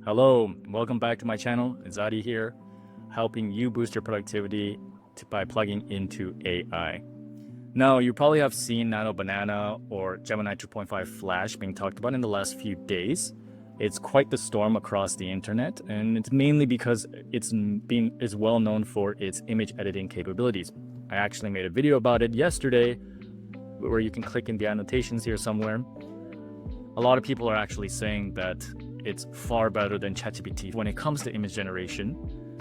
Hello, welcome back to my channel. Zadi here, helping you boost your productivity by plugging into AI. Now, you probably have seen Nano Banana or Gemini 2.5 Flash being talked about in the last few days. It's quite the storm across the internet, and it's mainly because it's well known for its image editing capabilities. I actually made a video about it yesterday, where you can click in the annotations here somewhere. A lot of people are actually saying that it's far better than ChatGPT when it comes to image generation.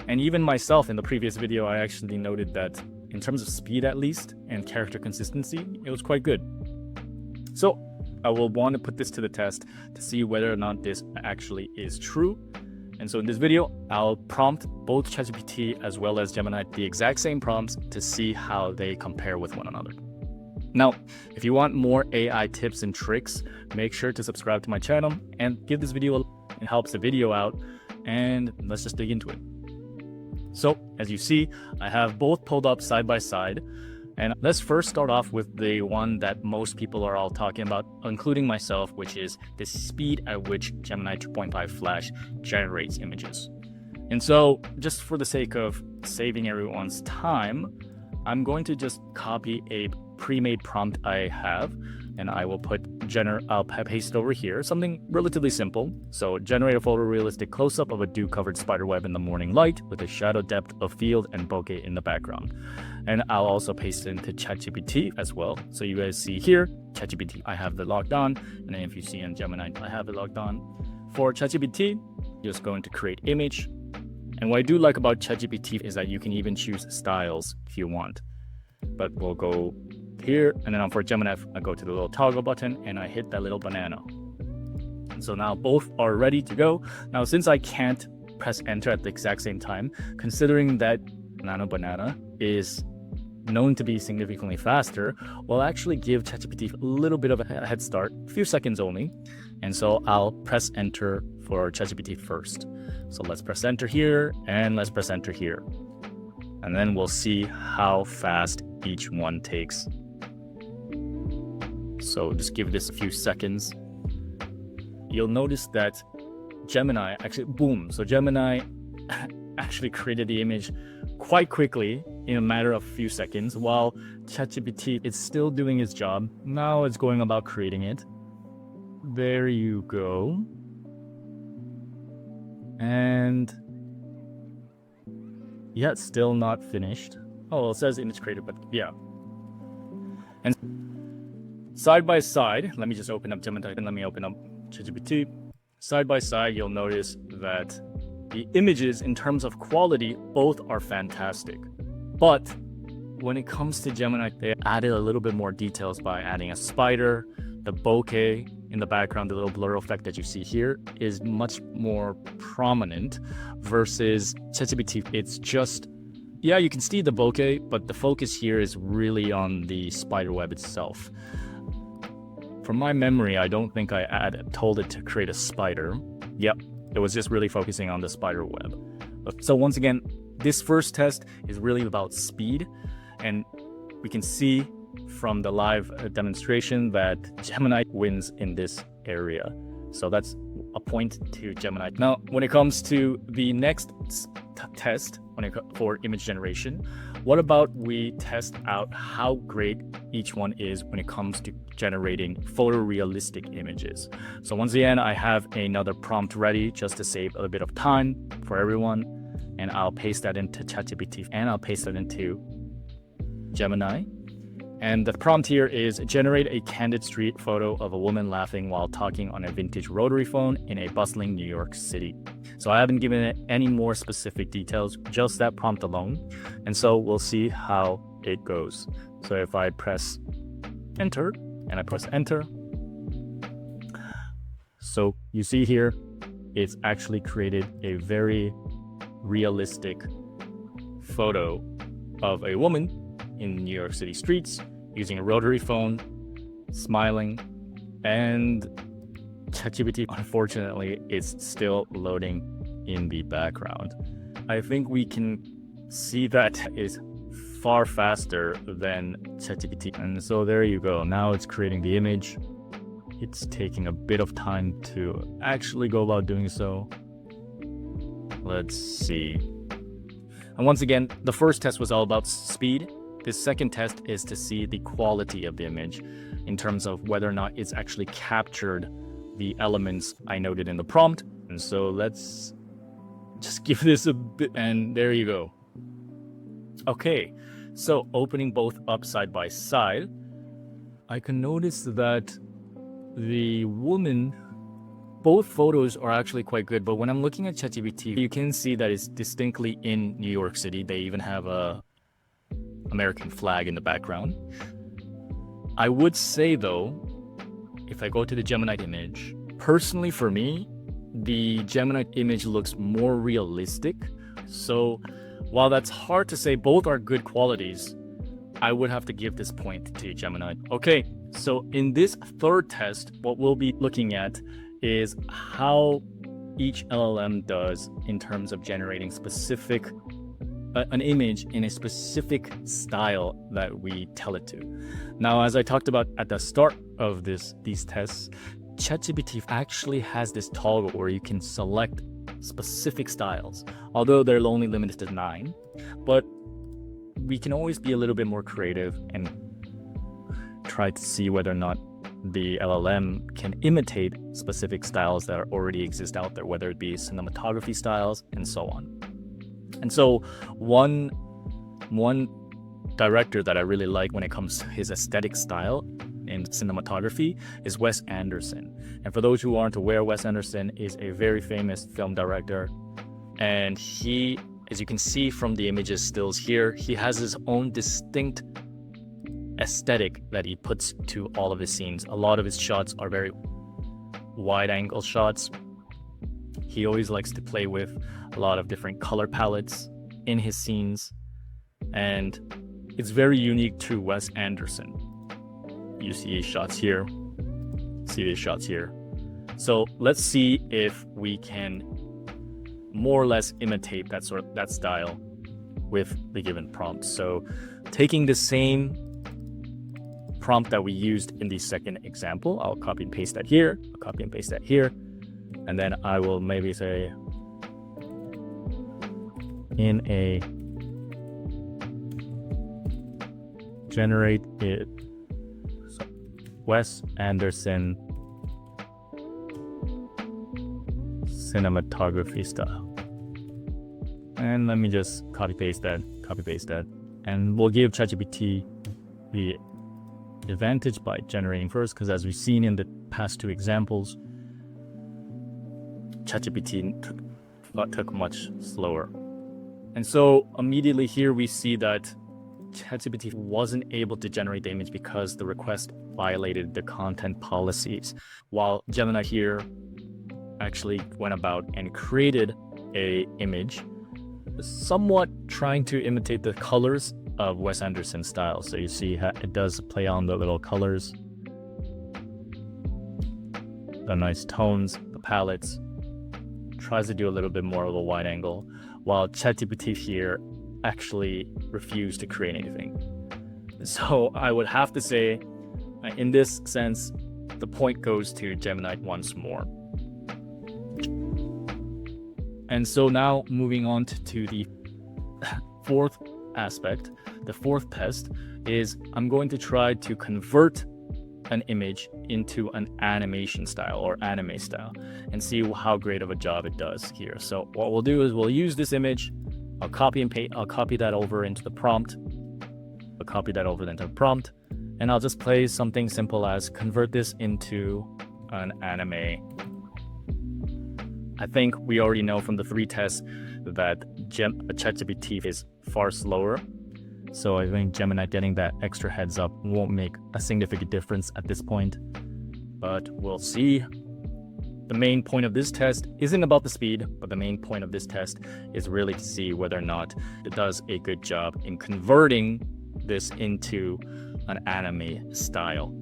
And even myself, in the previous video, I actually noted that in terms of speed at least and character consistency, it was quite good. So I will want to put this to the test to see whether or not this actually is true. And so in this video, I'll prompt both ChatGPT as well as Gemini the exact same prompts to see how they compare with one another. Now, if you want more AI tips and tricks, make sure to subscribe to my channel and give this video a like. It helps the video out, and let's just dig into it. So, as you see, I have both pulled up side by side, and let's first start off with the one that most people are all talking about, including myself, which is the speed at which Gemini 2.5 Flash generates images. And so, just for the sake of saving everyone's time, I'm going to just copy a pre-made prompt I have, and I will I'll paste over here something relatively simple. So generate a photorealistic close-up of a dew-covered spiderweb in the morning light with a shadow depth of field and bokeh in the background. And I'll also paste it into ChatGPT as well. So you guys see here, ChatGPT, I have it logged on, and then if you see in Gemini, I have it logged on. For ChatGPT, just going to create image. And what I do like about ChatGPT is that you can even choose styles if you want. But we'll go here, and then for Gemini, I go to the little toggle button and I hit that little banana. And so now both are ready to go. Now, since I can't press enter at the exact same time, considering that Nano Banana is known to be significantly faster, we'll actually give ChatGPT a little bit of a head start, a few seconds only. And so I'll press enter for ChatGPT first. So let's press enter here, and let's press enter here. And then we'll see how fast each one takes. So just give this a few seconds. You'll notice that Gemini actually, boom. So Gemini actually created the image quite quickly in a matter of a few seconds, while ChatGPT is still doing its job. Now it's going about creating it. There you go. And yeah, it's still not finished. Oh, well, it says image created, but yeah. And side by side, let me just open up Gemini and let me open up ChatGPT. Side by side, you'll notice that the images in terms of quality, both are fantastic. But when it comes to Gemini, they added a little bit more details by adding a spider. The bokeh in the background, the little blur effect that you see here is much more prominent versus ChatGPT. It's just, yeah, you can see the bokeh, but the focus here is really on the spiderweb itself. From my memory, I don't think I told it to create a spider. Yep, it was just really focusing on the spider web. So once again, this first test is really about speed, and we can see from the live demonstration that Gemini wins in this area. So that's a point to Gemini. Now, when it comes to the next test for image generation, what about we test out how great each one is when it comes to generating photorealistic images? So once again, I have another prompt ready just to save a little bit of time for everyone. And I'll paste that into ChatGPT and I'll paste that into Gemini. And the prompt here is generate a candid street photo of a woman laughing while talking on a vintage rotary phone in a bustling New York City. So I haven't given it any more specific details, just that prompt alone. And so we'll see how it goes. So if I press enter and I press enter, so you see here, it's actually created a very realistic photo of a woman in New York City streets using a rotary phone, smiling, and ChatGPT, unfortunately, is still loading in the background. I think we can see that is far faster than ChatGPT. And so there you go. Now it's creating the image. It's taking a bit of time to actually go about doing so. Let's see. And once again, the first test was all about speed. This second test is to see the quality of the image in terms of whether or not it's actually captured the elements I noted in the prompt. And so let's just give this a bit, and there you go. Okay, so opening both up side by side, I can notice that the woman, both photos are actually quite good, but when I'm looking at ChatGPT, you can see that it's distinctly in New York City. They even have a American flag in the background. I would say though, if I go to the Gemini image, personally for me, the Gemini image looks more realistic. So while that's hard to say, both are good qualities, I would have to give this point to Gemini. Okay, so in this third test, what we'll be looking at is how each LLM does in terms of generating an image in a specific style that we tell it to. Now, as I talked about at the start of these tests, ChatGPT actually has this toggle where you can select specific styles, although they're only limited to 9. But we can always be a little bit more creative and try to see whether or not the LLM can imitate specific styles that already exist out there, whether it be cinematography styles and so on. And so one director that I really like when it comes to his aesthetic style in cinematography is Wes Anderson. And for those who aren't aware, Wes Anderson is a very famous film director. And he, as you can see from the images stills here, he has his own distinct aesthetic that he puts to all of his scenes. A lot of his shots are very wide angle shots. He always likes to play with a lot of different color palettes in his scenes, and it's very unique to Wes Anderson. You see his shots here, see these shots here. So let's see if we can more or less imitate that style with the given prompt. So taking the same prompt that we used in the second example, I'll copy and paste that here, I'll copy and paste that here, and then I will maybe say in a generate it Wes Anderson cinematography style. And let me just copy paste that, and we'll give ChatGPT the advantage by generating first, because as we've seen in the past two examples, ChatGPT took much slower. And so immediately here we see that ChatGPT wasn't able to generate the image because the request violated the content policies, while Gemini here actually went about and created a image somewhat trying to imitate the colors of Wes Anderson's style. So you see how it does play on the little colors, the nice tones, the palettes, tries to do a little bit more of a wide angle, while ChatGPT here actually refused to create anything. So I would have to say, in this sense, the point goes to Gemini once more. And so now moving on to the fourth aspect, the fourth test is I'm going to try to convert an image into an animation style or anime style and see how great of a job it does here. So what we'll do is we'll use this image, I'll copy and paste, I'll copy that over into the prompt, and I'll just play something simple as convert this into an anime. I think we already know from the 3 tests that ChatGPT is far slower. So I think Gemini getting that extra heads up won't make a significant difference at this point, but we'll see. The main point of this test isn't about the speed, but the main point of this test is really to see whether or not it does a good job in converting this into an anime style.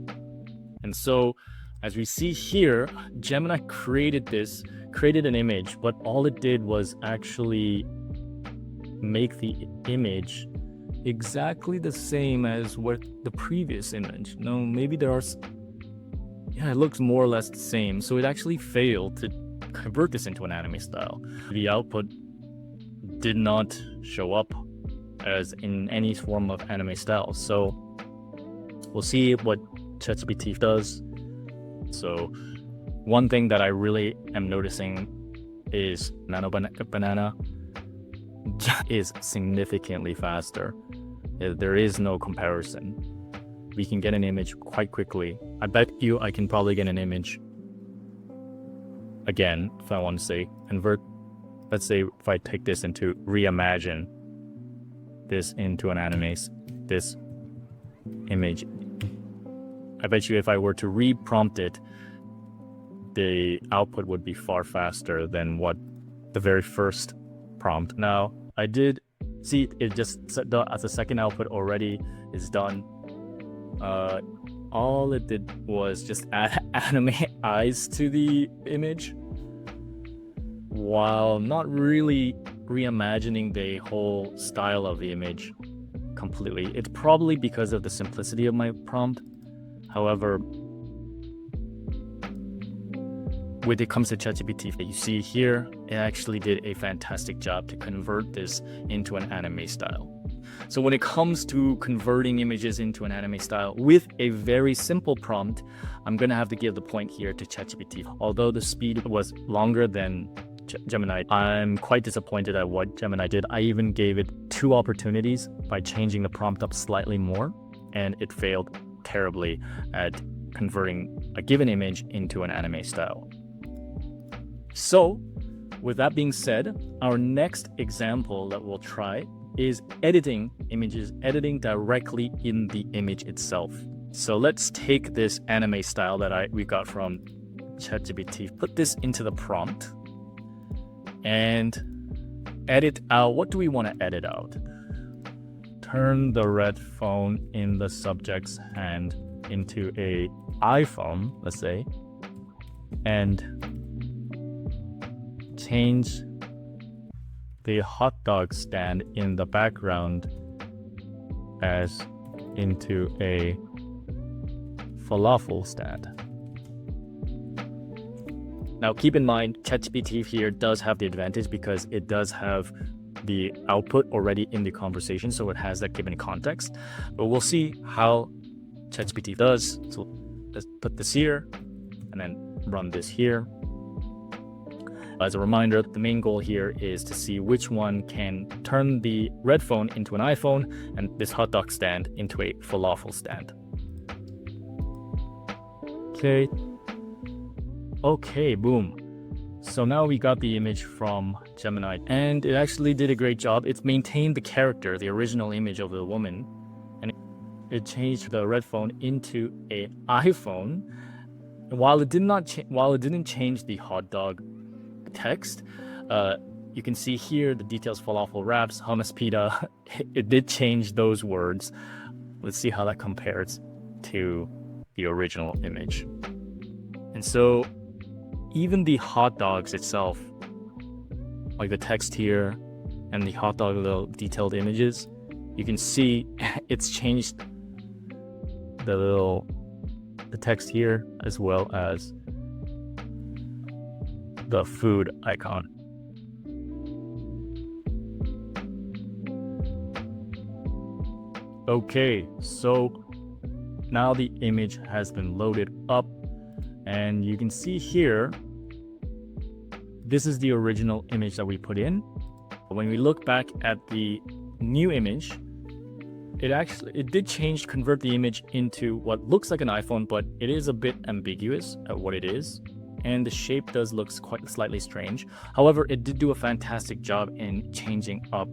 And so as we see here, Gemini created an image, but all it did was actually make the image exactly the same as what the previous image. No, maybe it looks more or less the same. So it actually failed to convert this into an anime style. The output did not show up as in any form of anime style. So we'll see what ChatGPT does. So one thing that I really am noticing is Nano Banana is significantly faster. There is no comparison. We can get an image quite quickly. I bet you I can probably get an image again, if I want to say convert. Let's say if I take this into reimagine this into an anime, this image, I bet you if I were to re-prompt it, the output would be far faster than what the very first prompt. Now, I did see it just as a second output already is done. All it did was just add anime eyes to the image while not really reimagining the whole style of the image completely. It's probably because of the simplicity of my prompt. However, when it comes to ChatGPT, you see here, it actually did a fantastic job to convert this into an anime style. So when it comes to converting images into an anime style with a very simple prompt, I'm going to have to give the point here to ChatGPT. Although the speed was longer than Gemini, I'm quite disappointed at what Gemini did. I even gave it 2 opportunities by changing the prompt up slightly more, and it failed terribly at converting a given image into an anime style. So, with that being said, our next example that we'll try is editing images, editing directly in the image itself. So let's take this anime style that we got from ChatGPT, put this into the prompt, and edit out. What do we want to edit out? Turn the red phone in the subject's hand into a iPhone, let's say, and change the hot dog stand in the background as into a falafel stand. Now keep in mind, ChatGPT here does have the advantage because it does have the output already in the conversation, so it has that given context. But we'll see how ChatGPT does. So let's put this here and then run this here. As a reminder, the main goal here is to see which one can turn the red phone into an iPhone and this hot dog stand into a falafel stand. Okay, boom. So now we got the image from Gemini, and it actually did a great job. It's maintained the character, the original image of the woman, and it changed the red phone into an iPhone. And while it didn't change the hot dog text, you can see here the details: falafel wraps, hummus pita. It did change those words. Let's see how that compares to the original image. And so even the hot dogs itself, like the text here and the hot dog little detailed images, you can see it's changed the text here as well as the food icon. Okay, so now the image has been loaded up, and you can see here, this is the original image that we put in. When we look back at the new image, it did convert the image into what looks like an iPhone, but it is a bit ambiguous at what it is, and the shape does look quite slightly strange. However, it did do a fantastic job in changing up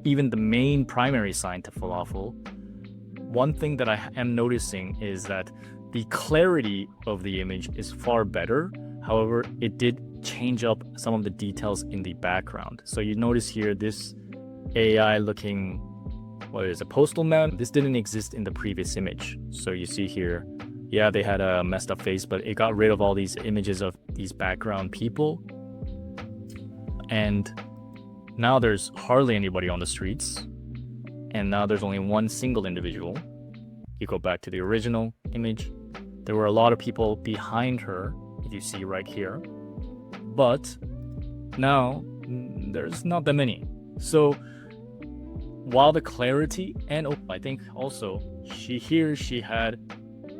even the main primary sign to falafel. One thing that I am noticing is that the clarity of the image is far better. However, it did change up some of the details in the background. So you notice here this AI looking, what is a postal man? This didn't exist in the previous image. So you see here, yeah, they had a messed up face, but it got rid of all these images of these background people. And now there's hardly anybody on the streets. And now there's only one single individual. You go back to the original image, there were a lot of people behind her, if you see right here. But now there's not that many. So while the clarity, and I think also she had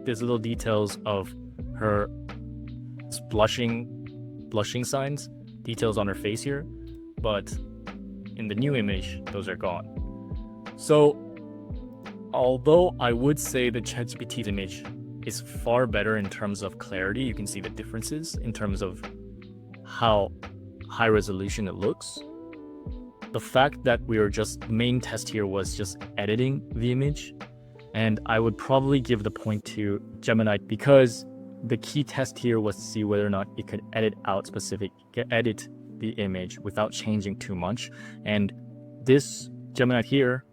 these little details of her blushing signs, details on her face here, but in the new image, those are gone. So although I would say the ChatGPT image is far better in terms of clarity, you can see the differences in terms of how high resolution it looks. The fact that main test here was just editing the image, and I would probably give the point to Gemini, because the key test here was to see whether or not it could edit the image without changing too much. And this Gemini here,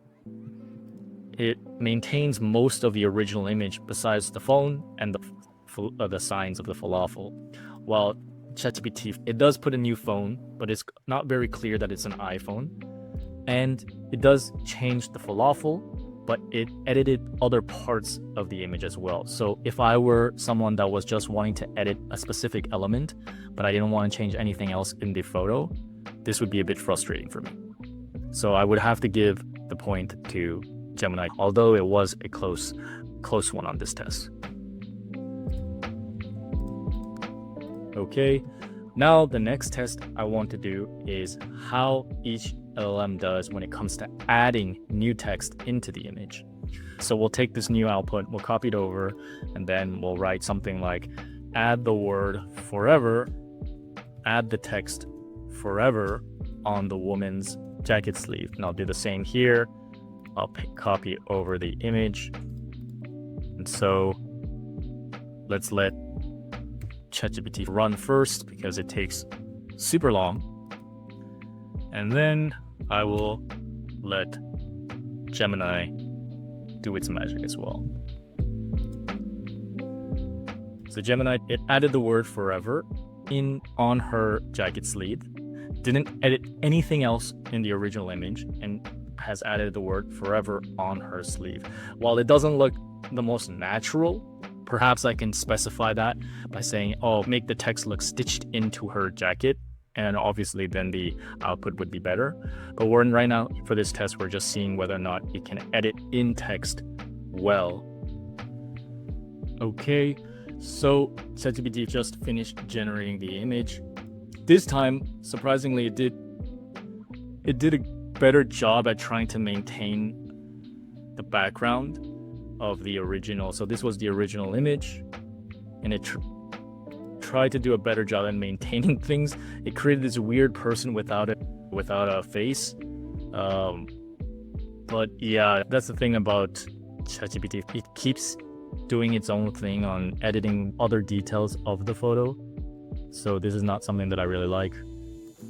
it maintains most of the original image besides the phone and the signs of the falafel. While ChatGPT, it does put a new phone, but it's not very clear that it's an iPhone. And it does change the falafel, but it edited other parts of the image as well. So if I were someone that was just wanting to edit a specific element, but I didn't want to change anything else in the photo, this would be a bit frustrating for me. So I would have to give the point to Gemini, although it was a close one on this test. Okay, now the next test I want to do is how each LLM does when it comes to adding new text into the image. So we'll take this new output, we'll copy it over, and then we'll write something like add the word forever, add the text forever on the woman's jacket sleeve. And I'll do the same here. I'll copy over the image. And so let's let ChatGPT run first because it takes super long. And then I will let Gemini do its magic as well. So Gemini, it added the word forever on her jacket sleeve, didn't edit anything else in the original image, and has added the word forever on her sleeve. While it doesn't look the most natural, perhaps I can specify that by saying, oh, make the text look stitched into her jacket, and obviously then the output would be better. But right now for this test, we're just seeing whether or not it can edit in text well. Okay, so ChatGPT just finished generating the image. This time, surprisingly, it did a better job at trying to maintain the background of the original. So this was the original image, and it tried to do a better job at maintaining things. It created this weird person without a face. But yeah, that's the thing about ChatGPT. It keeps doing its own thing on editing other details of the photo. So this is not something that I really like.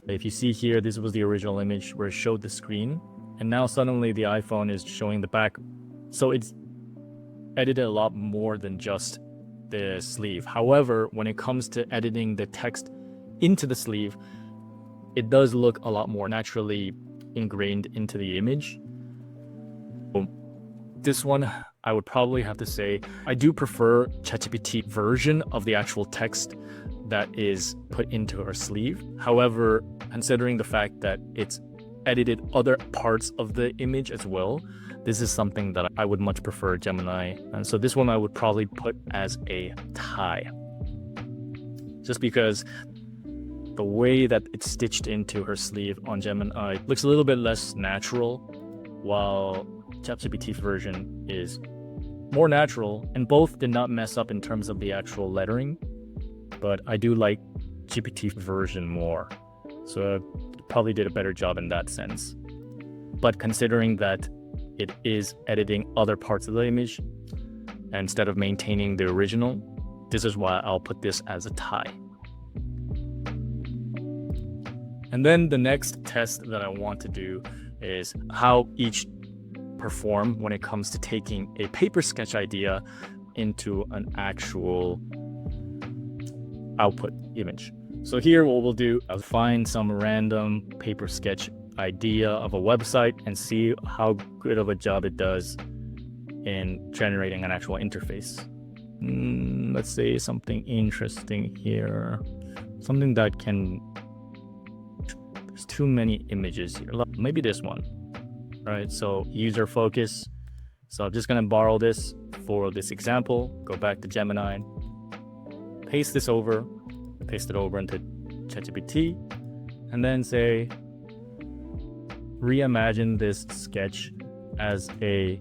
If you see here, this was the original image where it showed the screen, and now suddenly the iPhone is showing the back. So it's edited a lot more than just the sleeve. However, when it comes to editing the text into the sleeve, it does look a lot more naturally ingrained into the image. This one, I would probably have to say, I do prefer ChatGPT version of the actual text that is put into her sleeve. However, considering the fact that it's edited other parts of the image as well, this is something that I would much prefer Gemini. And so this one I would probably put as a tie. Just because the way that it's stitched into her sleeve on Gemini looks a little bit less natural, while ChatGPT version is more natural, and both did not mess up in terms of the actual lettering. But I do like GPT version more. So I probably did a better job in that sense. But considering that it is editing other parts of the image instead of maintaining the original, this is why I'll put this as a tie. And then the next test that I want to do is how each perform when it comes to taking a paper sketch idea into an actual output image. So here what we'll do, I'll find some random paper sketch idea of a website and see how good of a job it does in generating an actual interface. Let's say something interesting here, something that can There's too many images here. Maybe this one, right? So user focus. So I'm just gonna borrow this for this example, go back to Gemini, paste it over into ChatGPT, and then say, reimagine this sketch as a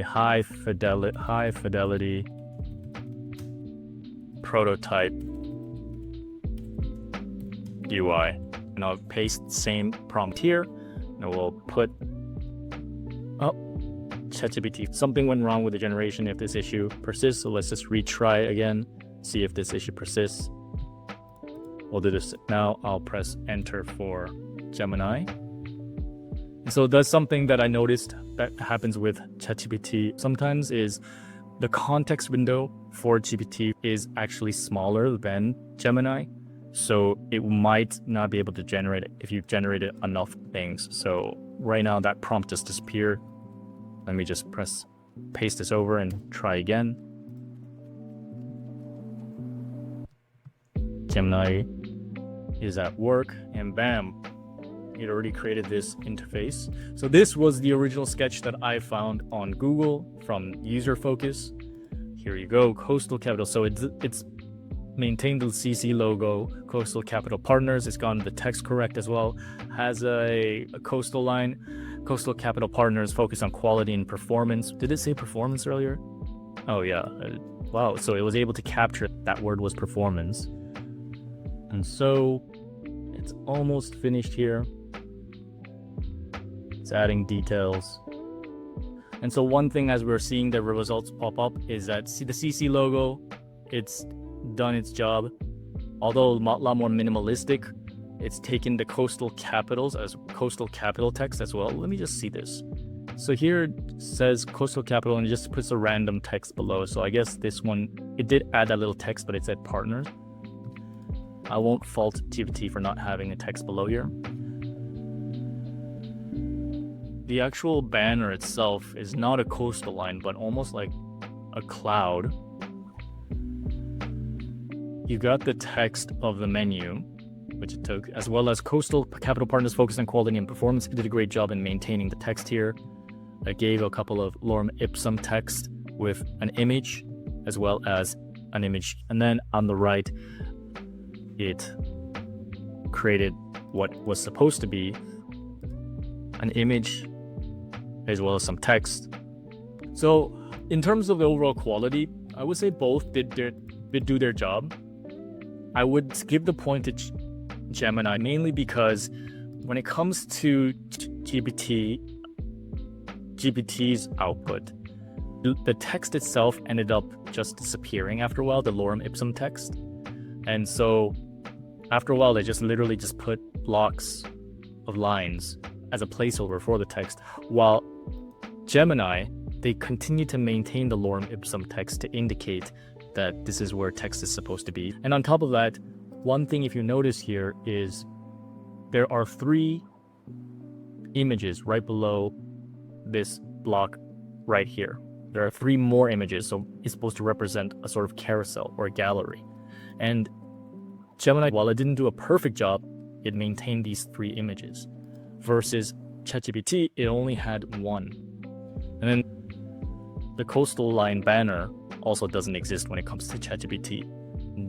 high fidelity prototype UI. And I'll paste the same prompt here, and we'll put ChatGPT. Something went wrong with the generation if this issue persists, so let's just retry again, see if this issue persists. We'll do this now. I'll press enter for Gemini. So that's something that I noticed that happens with ChatGPT sometimes is the context window for GPT is actually smaller than Gemini. So it might not be able to generate it if you've generated enough things. So right now that prompt just disappeared. Let me just paste this over and try again. Gemini is at work, and bam, it already created this interface. So this was the original sketch that I found on Google from User Focus. Here you go, Coastal Capital. So it's maintained the CC logo, Coastal Capital Partners. It's gotten the text correct as well. Has a coastal line. Coastal Capital Partners focus on quality and performance. Did it say performance earlier? Oh yeah. Wow. So it was able to capture that word was performance. And so it's almost finished here. It's adding details. And so one thing as we're seeing the results pop up is that see the CC logo, it's done its job. Although a lot more minimalistic, it's taken the coastal capitals as coastal capital text as well. Let me just see this. So here it says coastal capital and it just puts a random text below. So I guess this one, it did add that little text, but it said partners. I won't fault GPT for not having a text below here. The actual banner itself is not a coastal line, but almost like a cloud. You got the text of the menu, which it took, as well as Coastal Capital Partners focused on quality and performance. It did a great job in maintaining the text here. I gave a couple of lorem ipsum text with an image, as well as an image. And then on the right, it created what was supposed to be an image, as well as some text. So in terms of the overall quality, I would say both did do their job. I would give the point to Gemini mainly because when it comes to GPT's output, the text itself ended up just disappearing after a while, the lorem ipsum text. And so after a while, they just literally just put blocks of lines as a placeholder for the text, while Gemini, they continue to maintain the lorem ipsum text to indicate that this is where text is supposed to be. And on top of that, one thing if you notice here is there are 3 images right below this block right here. There are 3 more images, so it's supposed to represent a sort of carousel or a gallery. And Gemini, while it didn't do a perfect job, it maintained these 3 images. Versus ChatGPT, it only had 1. And then the coastal line banner also doesn't exist when it comes to ChatGPT.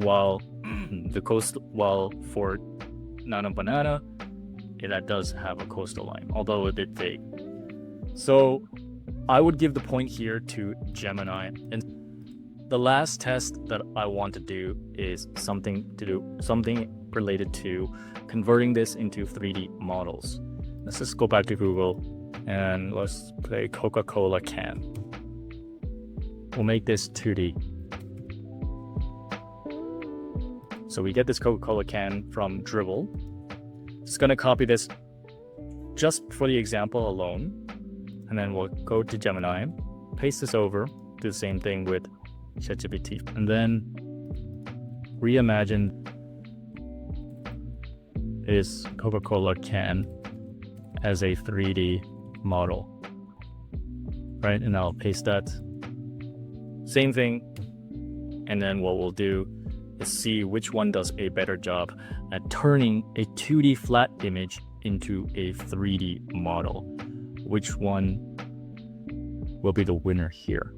While for Nano Banana, that does have a coastal line, although a bit vague. So I would give the point here to Gemini. And the last test that I want to do is something related to converting this into 3D models. Let's just go back to Google and let's play Coca-Cola can. We'll make this 2D. So we get this Coca-Cola can from Dribble. Just gonna copy this just for the example alone. And then we'll go to Gemini, paste this over, do the same thing with ChatGPT, and then reimagine this Coca-Cola can as a 3D model, right? And I'll paste that. Same thing. And then what we'll do Let's see which one does a better job at turning a 2D flat image into a 3D model. Which one will be the winner here?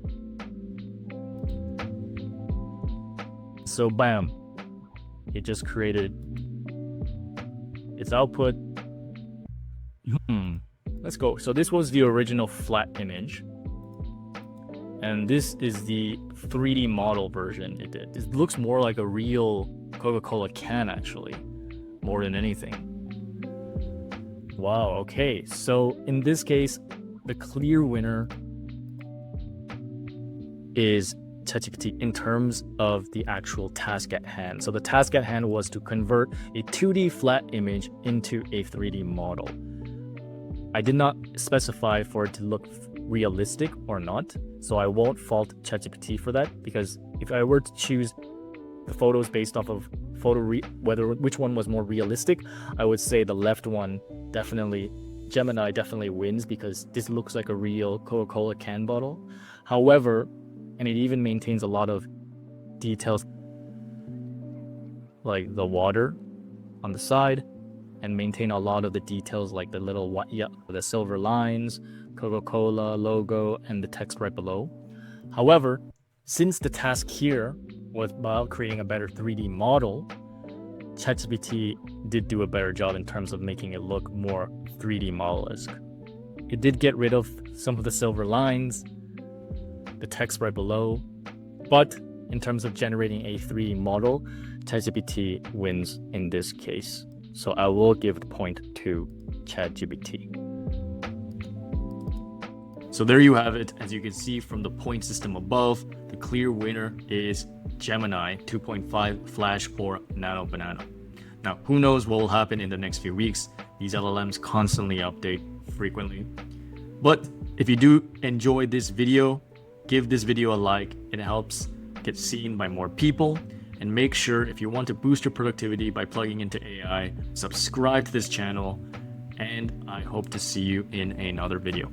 So bam, it just created its output. Let's go. So this was the original flat image, and this is the 3D model version it did. It looks more like a real Coca-Cola can, actually, more than anything. Wow, okay. So in this case, the clear winner is ChatGPT in terms of the actual task at hand. So the task at hand was to convert a 2D flat image into a 3D model. I did not specify for it to look realistic or not, so I won't fault ChatGPT for that, because if I were to choose the photos based off of which one was more realistic, I would say the left one definitely, Gemini definitely wins, because this looks like a real Coca-Cola can bottle. However, and it even maintains a lot of details like the water on the side, and maintain a lot of the details like the little the silver lines, Coca-Cola logo, and the text right below. However, since the task here was about creating a better 3D model, ChatGPT did do a better job in terms of making it look more 3D model-esque. It did get rid of some of the silver lines, the text right below, but in terms of generating a 3D model, ChatGPT wins in this case. So I will give the point to ChatGPT. So there you have it. As you can see from the point system above, the clear winner is Gemini 2.5 Flash or Nano Banana. Now, who knows what will happen in the next few weeks? These LLMs constantly update frequently. But if you do enjoy this video, give this video a like. It helps get seen by more people. And make sure, if you want to boost your productivity by plugging into AI, subscribe to this channel. And I hope to see you in another video.